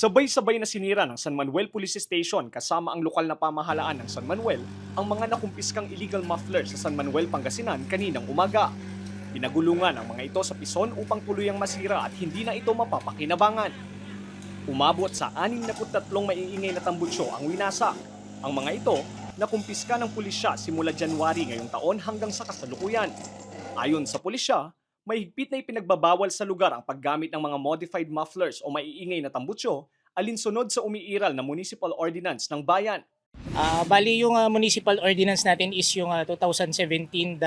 Sabay-sabay na sinira ng San Manuel Police Station kasama ang lokal na pamahalaan ng San Manuel ang mga nakumpiskang illegal muffler sa San Manuel, Pangasinan kaninang umaga. Pinagulungan ang mga ito sa pison upang tuluyang masira at hindi na ito mapapakinabangan. Umabot sa 63 maiingay na tambutsyo ang winasak. Ang mga ito nakumpiska ng pulisya simula January ngayong taon hanggang sa kasalukuyan. Ayon sa pulisya, mahigpit na ipinagbabawal sa lugar ang paggamit ng mga modified mufflers o maiingay na tambutsyo alinsunod sa umiiral na municipal ordinance ng bayan. Bali yung municipal ordinance natin is yung 2017-12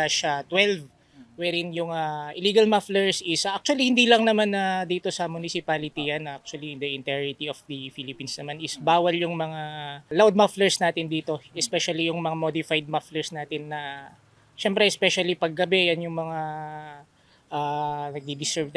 wherein yung illegal mufflers is actually hindi lang naman dito sa municipality yan, actually in the entirety of the Philippines naman is bawal yung mga loud mufflers natin dito, especially yung mga modified mufflers natin na syempre especially pag gabi yan yung mga nagdi-disturb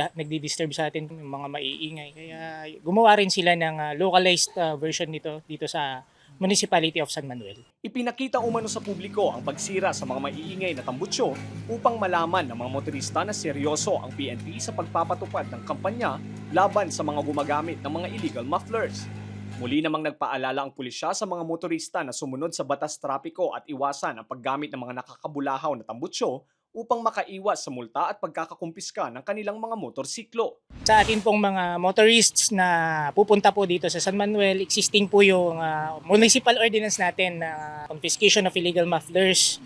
sa atin, yung mga maiingay. Kaya gumawa rin sila ng localized version nito dito sa Municipality of San Manuel. Ipinakita umano sa publiko ang pagsira sa mga maiingay na tambutsyo upang malaman ng mga motorista na seryoso ang PNP sa pagpapatupad ng kampanya laban sa mga gumagamit ng mga illegal mufflers. Muli namang nagpaalala ang pulisya sa mga motorista na sumunod sa batas trapiko at iwasan ang paggamit ng mga nakakabulahaw na tambutsyo upang makaiwas sa multa at pagkakakumpiska ng kanilang mga motorsiklo. Sa atin pong mga motorists na pupunta po dito sa San Manuel, existing po yung municipal ordinance natin na confiscation of illegal mufflers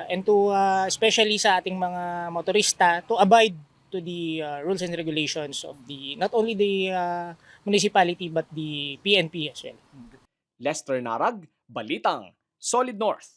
and to especially sa ating mga motorista to abide to the rules and regulations of the not only the municipality but the PNP as well. Lester Narag, Balitang, Solid North.